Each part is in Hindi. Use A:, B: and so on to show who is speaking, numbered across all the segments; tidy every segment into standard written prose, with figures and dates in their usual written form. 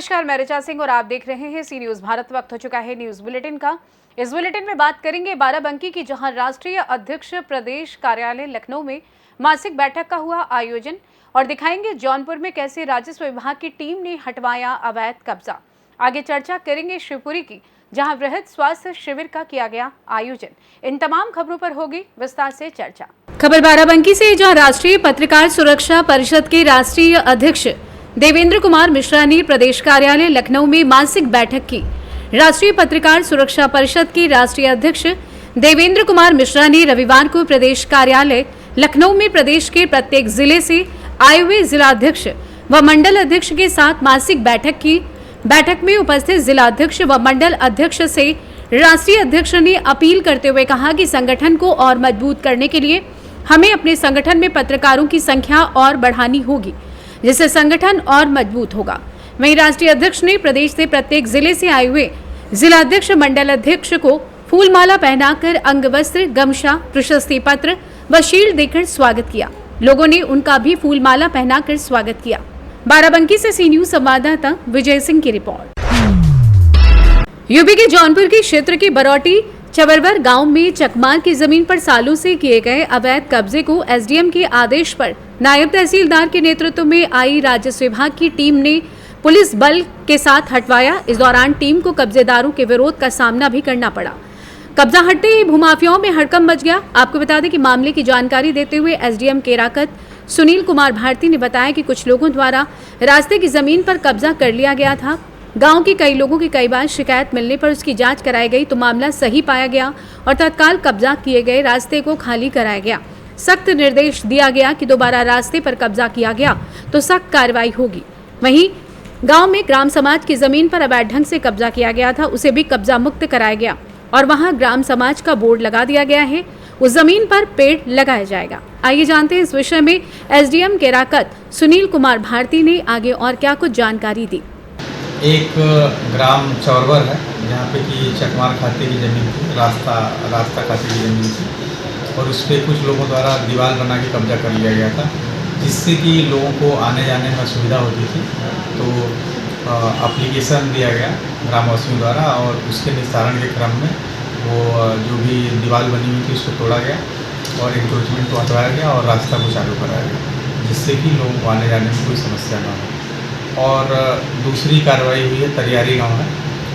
A: नमस्कार, मैं ऋचा सिंह और आप देख रहे हैं सी न्यूज भारत। वक्त हो चुका है न्यूज बुलेटिन का। इस बुलेटिन में बात करेंगे बाराबंकी की, जहां राष्ट्रीय अध्यक्ष प्रदेश कार्यालय लखनऊ में मासिक बैठक का हुआ आयोजन, और दिखाएंगे जौनपुर में कैसे राजस्व विभाग की टीम ने हटवाया अवैध कब्जा। आगे चर्चा करेंगे शिवपुरी की, जहां वृहद स्वास्थ्य शिविर का किया गया आयोजन। इन तमाम खबरों पर होगी विस्तार से चर्चा। खबर बाराबंकी से, जहां राष्ट्रीय पत्रकार सुरक्षा परिषद के राष्ट्रीय अध्यक्ष देवेंद्र कुमार मिश्रा ने प्रदेश कार्यालय लखनऊ में मासिक बैठक की। राष्ट्रीय पत्रकार सुरक्षा परिषद के राष्ट्रीय अध्यक्ष देवेंद्र कुमार मिश्रा ने रविवार को प्रदेश कार्यालय लखनऊ में प्रदेश के प्रत्येक जिले से आए हुए जिलाध्यक्ष व मंडल अध्यक्ष के साथ मासिक बैठक की। बैठक में उपस्थित जिलाध्यक्ष व मंडल अध्यक्ष से राष्ट्रीय अध्यक्ष ने अपील करते हुए कहा कि संगठन को और मजबूत करने के लिए हमें अपने संगठन में पत्रकारों की संख्या और बढ़ानी होगी, जिससे संगठन और मजबूत होगा। वहीं राष्ट्रीय अध्यक्ष ने प्रदेश से प्रत्येक जिले से आए हुए जिलाध्यक्ष मंडल अध्यक्ष को फूलमाला पहनाकर अंगवस्त्र, गमछा, प्रशस्ति पत्र व शील्ड देकर स्वागत किया। लोगों ने उनका भी फूलमाला पहनाकर स्वागत किया। बाराबंकी से सी न्यूज संवाददाता विजय सिंह की रिपोर्ट। यूपी के जौनपुर के क्षेत्र के बरौटी चवरवर गांव में चकमार की जमीन पर सालों से किए गए अवैध कब्जे को एसडीएम के आदेश पर नायब तहसीलदार के नेतृत्व में आई राजस्व विभाग की टीम ने पुलिस बल के साथ हटवाया। इस दौरान टीम को कब्जेदारों के विरोध का सामना भी करना पड़ा। कब्जा हटते ही भूमाफियाओं में हड़कंप मच गया। आपको बता दें कि मामले की जानकारी देते हुए एसडीएम केराकत सुनील कुमार भारती ने बताया कि कुछ लोगों द्वारा रास्ते की जमीन पर कब्जा कर लिया गया था। गांव के कई लोगों की कई बार शिकायत मिलने पर उसकी जांच कराई गई तो मामला सही पाया गया और तत्काल कब्जा किए गए रास्ते को खाली कराया गया। सख्त निर्देश दिया गया कि दोबारा रास्ते पर कब्जा किया गया तो सख्त कार्रवाई होगी। वहीं गांव में ग्राम समाज की जमीन पर अवैध ढंग से कब्जा किया गया था, उसे भी कब्जा मुक्त कराया गया और वहां ग्राम समाज का बोर्ड लगा दिया गया है। उस जमीन पर पेड़ लगाया जाएगा। आइए जानते हैं इस विषय में एसडीएम केराकत सुनील कुमार भारती ने आगे और क्या कुछ जानकारी दी।
B: एक ग्राम चौरवर है जहाँ पे कि चकमार खाते की ज़मीन थी, रास्ता खाते की ज़मीन थी, और उस पर कुछ लोगों द्वारा दीवार बना के कब्जा कर लिया गया था, जिससे कि लोगों को आने जाने में असुविधा होती थी। तो एप्लीकेशन दिया गया ग्रामवासियों द्वारा और उसके निस्तारण के क्रम में वो जो भी दीवार बनी हुई थी उसको तोड़ा गया और इंक्रोचमेंट को हटवाया गया और रास्ता को चालू कराया गया, जिससे कि लोगों को आने जाने में कोई समस्या ना हो। और दूसरी कार्रवाई हुई है तरियारी गांव है,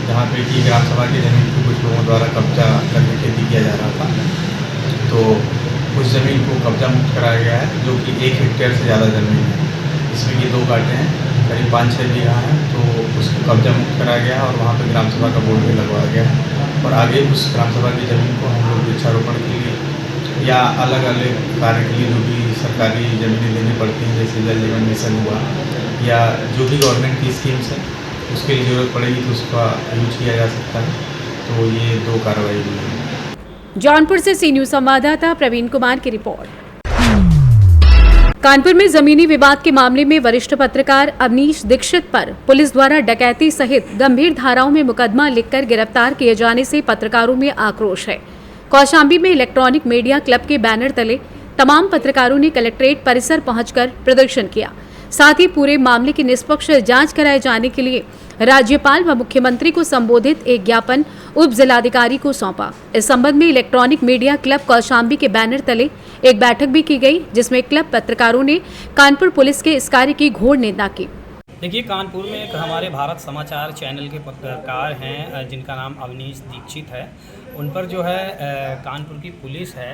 B: जहाँ पे कि ग्राम सभा की ज़मीन को कुछ लोगों द्वारा कब्जा करके खेती किया जा रहा था। तो उस ज़मीन को कब्जा मुक्त कराया गया है, जो कि 1 हेक्टेयर से ज़्यादा ज़मीन है। इसमें कि 2 काटे हैं, करीब 5-6 बीघा हैं, तो उसको कब्जा मुक्त कराया गया और वहाँ पर ग्राम सभा का बोर्ड भी लगवाया गया है। और आगे उस ग्राम सभा की ज़मीन को हम लोग वृक्षारोपण के लिए या अलग अलग कार्य के लिए जो भी सरकारी ज़मीनें देनी पड़ती हैं, जैसे जल जीवन मिशन हुआ या जो भी गवर्नमेंट की स्कीम्स है, उसके लिए ज़रूरत पड़ेगी तो उसका यूज किया जा सकता है। तो ये 2 कार्रवाई हुई है।
A: जौनपुर से सी न्यूज संवाददाता प्रवीण कुमार की रिपोर्ट। कानपुर में जमीनी विवाद के मामले में वरिष्ठ पत्रकार अवनीश दीक्षित पर पुलिस द्वारा डकैती सहित गंभीर धाराओं में मुकदमा लिखकर गिरफ्तार किए जाने से पत्रकारों में आक्रोश है। कौशाम्बी में इलेक्ट्रॉनिक मीडिया क्लब के बैनर तले तमाम पत्रकारों ने कलेक्ट्रेट परिसर पहुंचकर प्रदर्शन किया। साथ ही पूरे मामले की निष्पक्ष जांच कराए जाने के लिए राज्यपाल व मुख्यमंत्री को संबोधित एक ज्ञापन उप जिलाधिकारी को सौंपा। इस संबंध में इलेक्ट्रॉनिक मीडिया क्लब कौशाम्बी के बैनर तले एक बैठक भी की गई, जिसमें क्लब पत्रकारों ने कानपुर पुलिस के इस कार्य की घोर निंदा की।
C: देखिए, कानपुर में एक हमारे भारत समाचार चैनल के पत्रकार हैं जिनका नाम अवनीश दीक्षित है। उन पर जो है कानपुर की पुलिस है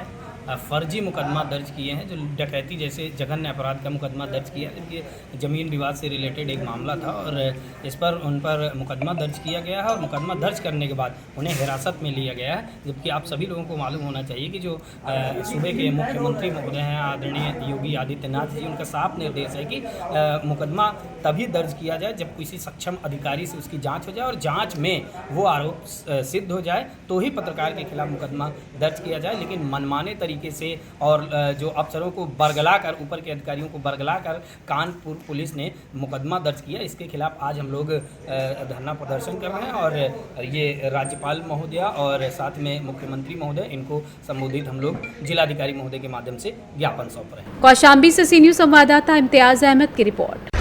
C: फर्जी मुकदमा दर्ज किए हैं, जो डकैती जैसे जघन्य अपराध का मुकदमा दर्ज किया। इनके ज़मीन विवाद से रिलेटेड एक मामला था और इस पर उन पर मुकदमा दर्ज किया गया है और मुकदमा दर्ज करने के बाद उन्हें हिरासत में लिया गया है। जबकि आप सभी लोगों को मालूम होना चाहिए कि जो सूबे के मुख्यमंत्री महोदय हैं आदरणीय योगी आदित्यनाथ जी, उनका साफ निर्देश है कि मुकदमा तभी दर्ज किया जाए जब किसी सक्षम अधिकारी से उसकी जाँच हो जाए और जाँच में वो आरोप सिद्ध हो जाए तो ही पत्रकार के खिलाफ मुकदमा दर्ज किया जाए। लेकिन मनमाने तरीके से और जो अफसरों को बरगलाकर, ऊपर के अधिकारियों को बरगलाकर कानपुर पुलिस ने मुकदमा दर्ज किया। इसके खिलाफ आज हम लोग धरना प्रदर्शन कर रहे हैं और ये राज्यपाल महोदय और साथ में मुख्यमंत्री महोदय, इनको संबोधित हम लोग जिलाधिकारी महोदय के माध्यम से ज्ञापन सौंप रहे हैं।
A: कौशाम्बी से सी न्यूज संवाददाता इम्तियाज अहमद की रिपोर्ट।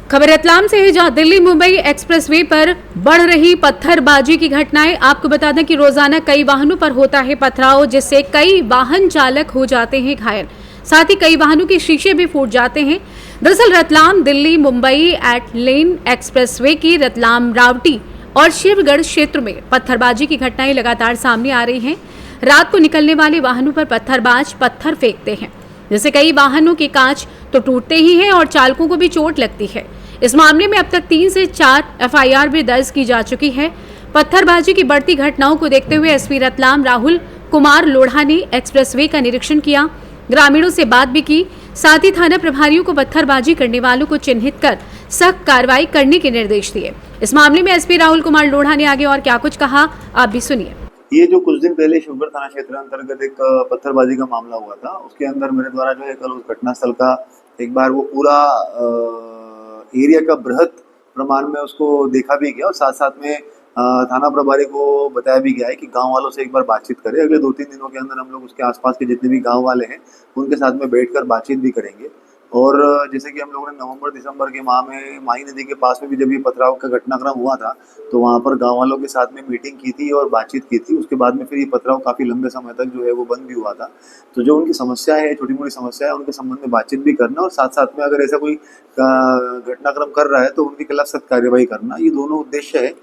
A: खबर रतलाम से है, जहां दिल्ली मुंबई एक्सप्रेसवे पर बढ़ रही पत्थरबाजी की घटनाएं। आपको बता दें कि रोजाना कई वाहनों पर होता है पथराव, जिससे कई वाहन चालक हो जाते हैं घायल, साथ ही कई वाहनों के शीशे भी फूट जाते हैं। दरअसल Ratlam Delhi Mumbai eight lane expressway की रतलाम रावटी और शिवगढ़ क्षेत्र में पत्थरबाजी की घटनाएं लगातार सामने आ रही हैं। रात को निकलने वाले वाहनों पर पत्थरबाज पत्थर फेंकते हैं, जिससे कई वाहनों के कांच तो टूटते ही हैं और चालकों को भी चोट लगती है। इस मामले में अब तक 3 से 4 एफआईआर भी दर्ज की जा चुकी है। पत्थरबाजी की बढ़ती घटनाओं को देखते हुए एसपी रतलाम राहुल कुमार लोढ़ा ने एक्सप्रेसवे का निरीक्षण किया, ग्रामीणों से बात भी की, साथ ही थाना प्रभारियों को पत्थरबाजी करने वालों को चिन्हित कर सख्त कार्रवाई करने के निर्देश दिए। इस मामले में एसपी राहुल कुमार लोढ़ा ने आगे और क्या कुछ कहा, आप भी सुनिए।
D: ये जो कुछ दिन पहले शिवगढ़ थाना क्षेत्र अंतर्गत एक पत्थरबाजी का मामला हुआ था, उसके अंदर मेरे द्वारा जो है कल उस घटनास्थल का एक बार वो पूरा एरिया का बृहद प्रमाण में उसको देखा भी गया और साथ साथ में थाना प्रभारी को बताया भी गया है कि गांव वालों से एक बार बातचीत करें। अगले 2-3 दिनों के अंदर हम लोग उसके आसपास के जितने भी गांव वाले हैं उनके साथ में बैठकर बातचीत भी करेंगे। और जैसे कि हम लोगों ने नवंबर-दिसंबर के माह में माही नदी के पास में भी जब ये पथराव का घटनाक्रम हुआ था, तो वहाँ पर गाँव वालों के साथ में मीटिंग की थी और बातचीत की थी। उसके बाद में फिर ये पथराव काफ़ी लंबे समय तक जो है वो बंद भी हुआ था। तो जो उनकी समस्या है, छोटी-मोटी समस्या है, उनके संबंध में बातचीत भी करना और साथ-साथ में अगर ऐसा कोई घटनाक्रम कर रहा है तो उनके खिलाफ सख्त कार्यवाही करना, ये दोनों उद्देश्य है।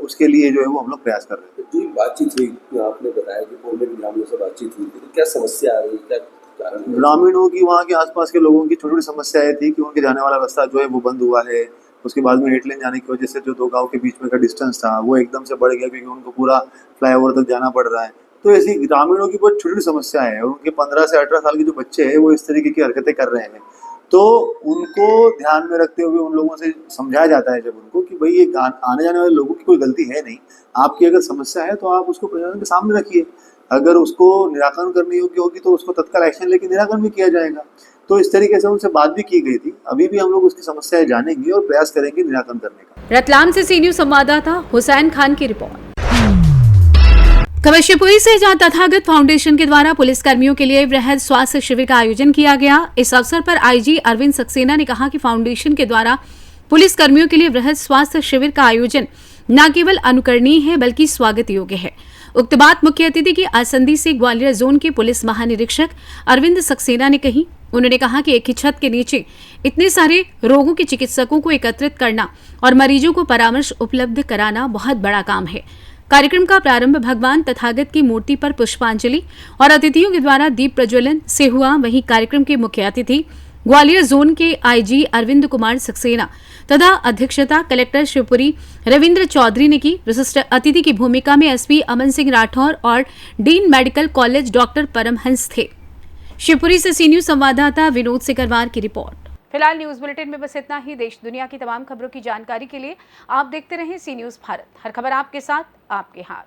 D: उसके लिए जो है वो हम लोग प्रयास कर रहे हैं।
E: जी, बातचीत हुई, आपने बताया कि पूर्व में ग्रामीणों से बातचीत हुई थी, तो क्या समस्या आ रही, क्या कारण है?
D: ग्रामीणों की, वहाँ के आसपास के लोगों की छोटी-छोटी समस्याएँ थी कि उनके जाने वाला रास्ता जो है वो बंद हुआ है। उसके बाद में 8 लेन जाने की वजह से जो 2 गाँव के बीच में का डिस्टेंस था वो एकदम से बढ़ गया क्योंकि उनको पूरा फ्लाईओवर तक जाना पड़ रहा है। तो ऐसी ग्रामीणों की बहुत छोटी-छोटी समस्याएँ हैं और उनके 15 से 18 साल के जो बच्चे हैं वो इस तरीके की हरकतें कर रहे हैं। तो उनको ध्यान में रखते हुए उन लोगों से समझाया जाता है जब उनको कि भाई ये आने जाने वाले लोगों की कोई गलती है नहीं, आपकी अगर समस्या है तो आप उसको प्रशासन के सामने रखिए। अगर उसको निराकरण करनी योग्य होगी तो उसको तत्काल एक्शन लेके निराकरण भी किया जाएगा। तो इस तरीके से उनसे बात भी की गई थी। अभी भी हम लोग उसकी समस्याएं जानेंगे और प्रयास करेंगे निराकरण करने का।
A: रतलाम से सी न्यूज संवाददाता हुसैन खान की रिपोर्ट। खबर शिवपुरी से, जहां तथागत फाउंडेशन के द्वारा पुलिस कर्मियों के लिए वृहद स्वास्थ्य शिविर का आयोजन किया गया। इस अवसर पर आईजी अरविंद सक्सेना ने कहा कि फाउंडेशन के द्वारा पुलिस कर्मियों के लिए वृहद स्वास्थ्य शिविर का आयोजन न केवल अनुकरणीय है बल्कि स्वागत योग्य है। उक्त बात मुख्य अतिथि की आसंदी से ग्वालियर जोन के पुलिस महानिरीक्षक अरविंद सक्सेना ने कही। उन्होंने कहा कि एक ही छत के नीचे इतने सारे रोगों के चिकित्सकों को एकत्रित करना और मरीजों को परामर्श उपलब्ध कराना बहुत बड़ा काम है। कार्यक्रम का प्रारंभ भगवान तथागत की मूर्ति पर पुष्पांजलि और अतिथियों के द्वारा दीप प्रज्वलन से हुआ। वहीं कार्यक्रम के मुख्य अतिथि ग्वालियर जोन के आईजी अरविंद कुमार सक्सेना तथा अध्यक्षता कलेक्टर शिवपुरी रविंद्र चौधरी ने की। विशिष्ट अतिथि की भूमिका में एसपी अमन सिंह राठौर और dean medical college doctor Paramhans थे। शिवपुरी से सी न्यूज संवाददाता विनोद सिकरवार की रिपोर्ट। फिलहाल न्यूज बुलेटिन में बस इतना ही। देश दुनिया की तमाम खबरों की जानकारी के लिए आप देखते रहें सी न्यूज भारत। हर खबर आपके साथ, आपके हाथ।